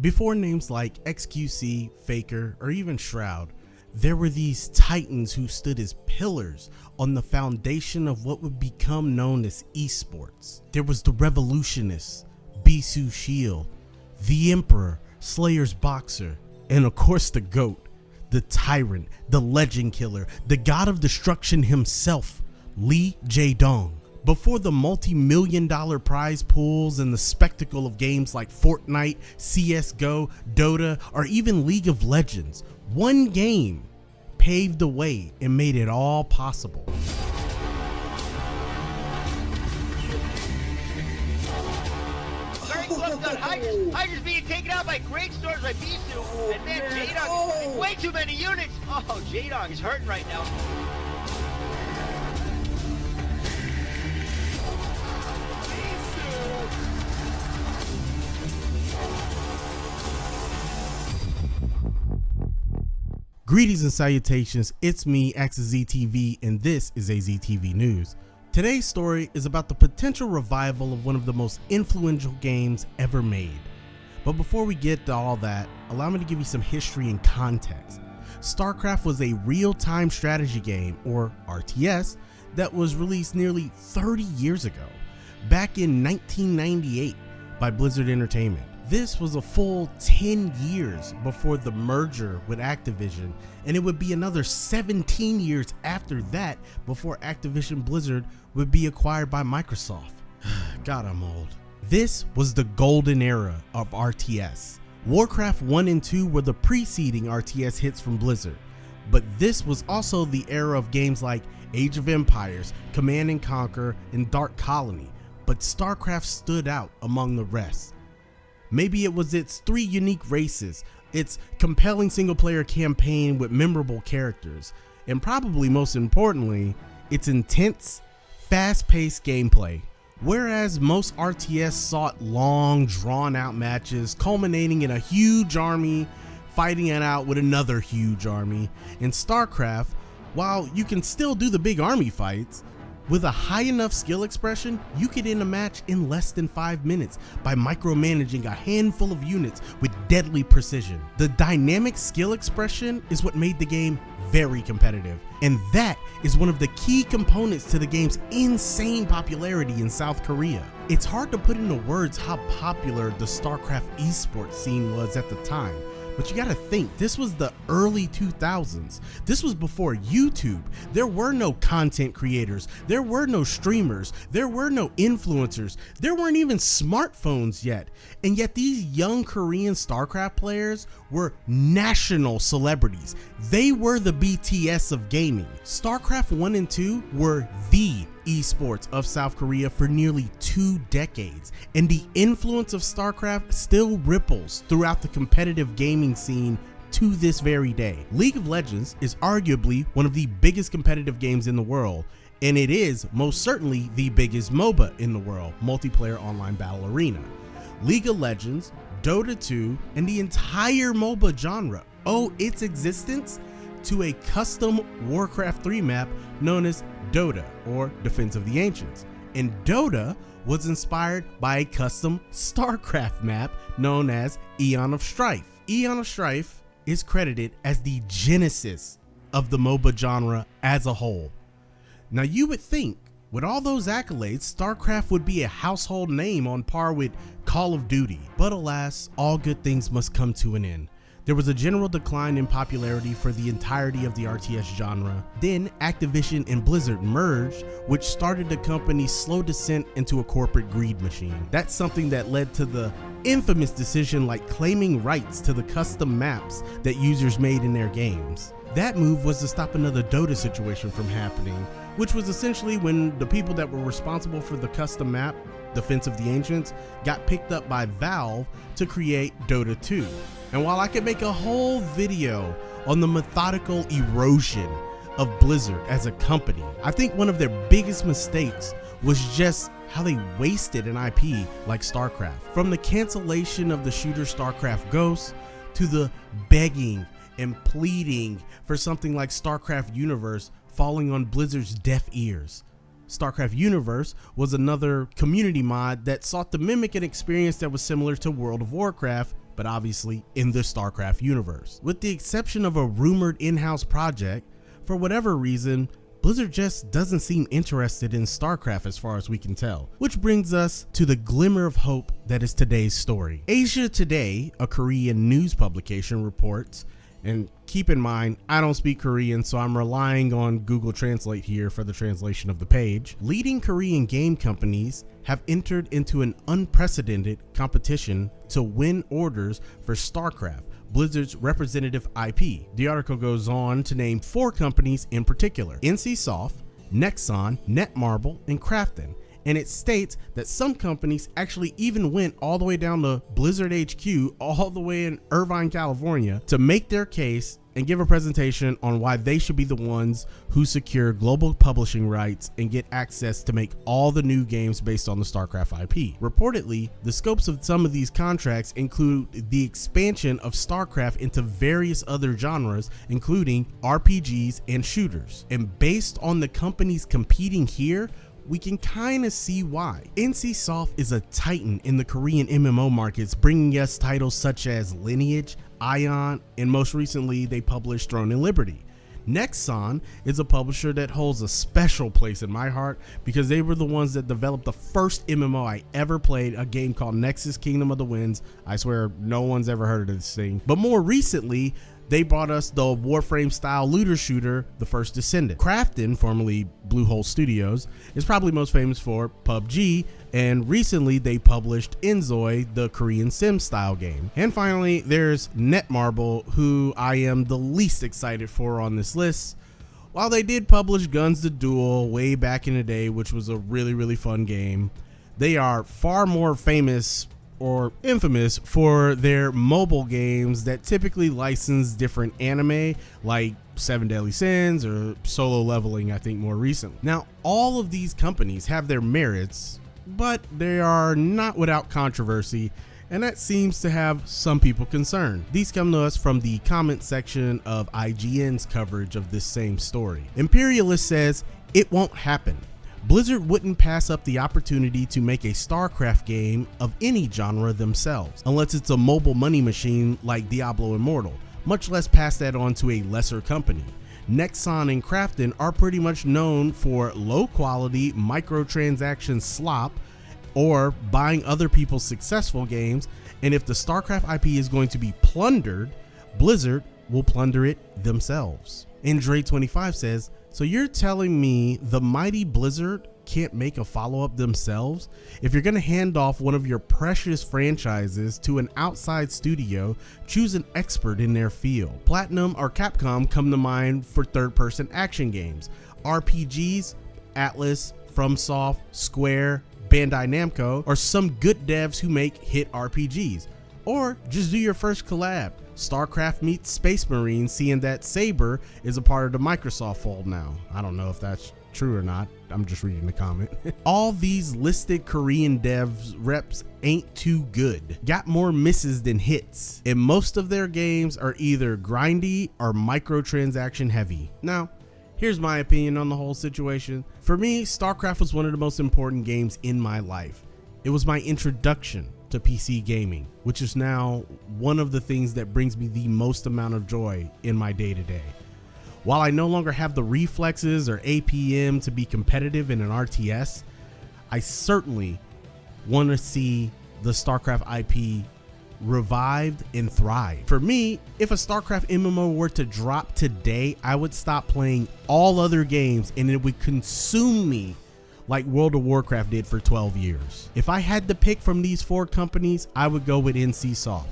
Before names like XQC, Faker, or even Shroud, there were these titans who stood as pillars on the foundation of what would become known as esports. There was the Revolutionist, Bisu Shield, the Emperor, Slayer's Boxer, and of course the GOAT, the Tyrant, the Legend Killer, the God of Destruction himself, Jaedong. Before the multi-million-dollar prize pools and the spectacle of games like Fortnite, CSGO, Dota, or even League of Legends, one game paved the way and made it all possible. Very close to Hydra's being taken out by great stores by Bisu, and man, Jaedong, way too many units. Oh, Jaedong is hurting right now. Greetings and salutations, it's me, AZTV, and this is AZTV News. Today's story is about the potential revival of one of the most influential games ever made. But before we get to all that, allow me to give you some history and context. StarCraft was a real-time strategy game, or RTS, that was released nearly 30 years ago, back in 1998 by Blizzard Entertainment. This was a full 10 years before the merger with Activision, and it would be another 17 years after that before Activision Blizzard would be acquired by Microsoft. God, I'm old. This was the golden era of RTS. Warcraft 1 and 2 were the preceding RTS hits from Blizzard, but this was also the era of games like Age of Empires, Command & Conquer, and Dark Colony, but StarCraft stood out among the rest. Maybe it was its 3 unique races, its compelling single-player campaign with memorable characters, and probably most importantly, its intense, fast-paced gameplay. Whereas most RTS sought long, drawn-out matches culminating in a huge army fighting it out with another huge army, in StarCraft, while you can still do the big army fights, with a high enough skill expression, you could end a match in less than 5 minutes by micromanaging a handful of units with deadly precision. The dynamic skill expression is what made the game very competitive, and that is one of the key components to the game's insane popularity in South Korea. It's hard to put into words how popular the StarCraft esports scene was at the time, but you gotta think, this was the early 2000s. This was before YouTube. There were no content creators. There were no streamers. There were no influencers. There weren't even smartphones yet. And yet these young Korean StarCraft players were national celebrities. They were the BTS of gaming. StarCraft 1 and 2 were the esports of South Korea for nearly 2 decades, and the influence of StarCraft still ripples throughout the competitive gaming scene to this very day. League of Legends is arguably one of the biggest competitive games in the world, and it is most certainly the biggest MOBA in the world, multiplayer online battle arena. League of Legends, Dota 2, and the entire MOBA genre owe its existence to a custom Warcraft 3 map known as Dota, or Defense of the Ancients. And Dota was inspired by a custom StarCraft map known as Aeon of Strife. Aeon of Strife is credited as the genesis of the MOBA genre as a whole. Now you would think, with all those accolades, StarCraft would be a household name on par with Call of Duty. But alas, all good things must come to an end. There was a general decline in popularity for the entirety of the RTS genre. Then Activision and Blizzard merged, which started the company's slow descent into a corporate greed machine. That's something that led to the infamous decision like claiming rights to the custom maps that users made in their games. That move was to stop another Dota situation from happening, which was essentially when the people that were responsible for the custom map, Defense of the Ancients, got picked up by Valve to create Dota 2. And while I could make a whole video on the methodical erosion of Blizzard as a company, I think one of their biggest mistakes was just how they wasted an IP like StarCraft. From the cancellation of the shooter StarCraft Ghosts to the begging and pleading for something like StarCraft Universe falling on Blizzard's deaf ears. StarCraft Universe was another community mod that sought to mimic an experience that was similar to World of Warcraft but obviously in the StarCraft universe. With the exception of a rumored in-house project, for whatever reason, Blizzard just doesn't seem interested in StarCraft as far as we can tell. Which brings us to the glimmer of hope that is today's story. Asia Today, a Korean news publication, reports, and keep in mind, I don't speak Korean, so I'm relying on Google Translate here for the translation of the page. Leading Korean game companies have entered into an unprecedented competition to win orders for StarCraft, Blizzard's representative IP. The article goes on to name 4 companies in particular: NCSoft, Nexon, Netmarble, and Krafton. And it states that some companies actually even went all the way down to Blizzard HQ, all the way in Irvine, California, to make their case and give a presentation on why they should be the ones who secure global publishing rights and get access to make all the new games based on the StarCraft IP. Reportedly, the scopes of some of these contracts include the expansion of StarCraft into various other genres, including RPGs and shooters. And based on the companies competing here, we can kind of see why. NCSoft is a titan in the Korean MMO markets, bringing us titles such as Lineage, Aeon, and most recently they published Throne and Liberty. Nexon is a publisher that holds a special place in my heart because they were the ones that developed the first MMO I ever played, a game called Nexus Kingdom of the Winds. I swear no one's ever heard of this thing. But more recently, they brought us the Warframe style looter shooter, The First Descendant. Krafton, formerly Bluehole Studios, is probably most famous for PUBG, and recently they published Inzoi, the Korean sim style game. And finally, there's Netmarble, who I am the least excited for on this list. While they did publish Guns the Duel way back in the day, which was a really fun game, they are far more famous or infamous for their mobile games that typically license different anime like Seven Deadly Sins or Solo Leveling, I think more recently. Now, all of these companies have their merits, but they are not without controversy, and that seems to have some people concerned. These come to us from the comment section of IGN's coverage of this same story. Imperialist says, "It won't happen. Blizzard wouldn't pass up the opportunity to make a StarCraft game of any genre themselves, unless it's a mobile money machine like Diablo Immortal, much less pass that on to a lesser company. Nexon and Krafton are pretty much known for low quality microtransaction slop or buying other people's successful games, and if the StarCraft IP is going to be plundered, Blizzard will plunder it themselves." And Dre25 says, "So you're telling me the mighty Blizzard can't make a follow-up themselves? If you're going to hand off one of your precious franchises to an outside studio, choose an expert in their field. Platinum or Capcom come to mind for third-person action games. RPGs, Atlas, FromSoft, Square, Bandai Namco, or some good devs who make hit RPGs. Or just do your first collab. StarCraft meets Space Marine, seeing that Saber is a part of the Microsoft fold now." I don't know if that's true or not. I'm just reading the comment. "All these listed Korean devs reps ain't too good. Got more misses than hits. And most of their games are either grindy or microtransaction heavy." Now, here's my opinion on the whole situation. For me, StarCraft was one of the most important games in my life. It was my introduction to PC gaming, which is now one of the things that brings me the most amount of joy in my day-to-day. While I no longer have the reflexes or APM to be competitive in an RTS, I certainly want to see the StarCraft IP revived and thrive. For me, if a StarCraft MMO were to drop today, I would stop playing all other games and it would consume me like World of Warcraft did for 12 years. If I had to pick from these 4 companies, I would go with NCSoft.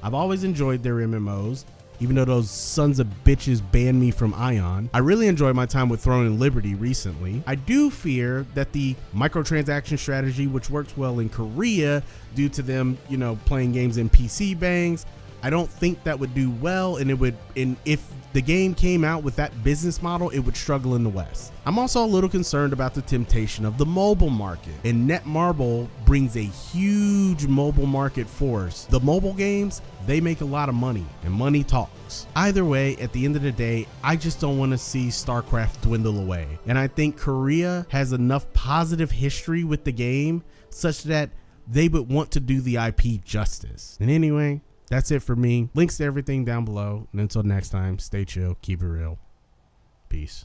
I've always enjoyed their MMOs, even though those sons of bitches banned me from Aeon. I really enjoyed my time with Throne and Liberty recently. I do fear that the microtransaction strategy, which works well in Korea due to them, playing games in PC bangs, I don't think that would do well, and if the game came out with that business model, it would struggle in the West. I'm also a little concerned about the temptation of the mobile market, and Netmarble brings a huge mobile market force. The mobile games, they make a lot of money, and money talks. Either way, at the end of the day, I just don't want to see StarCraft dwindle away, and I think Korea has enough positive history with the game such that they would want to do the IP justice. And anyway, That's it for me. Links to everything down below. And until next time, stay chill, keep it real. Peace.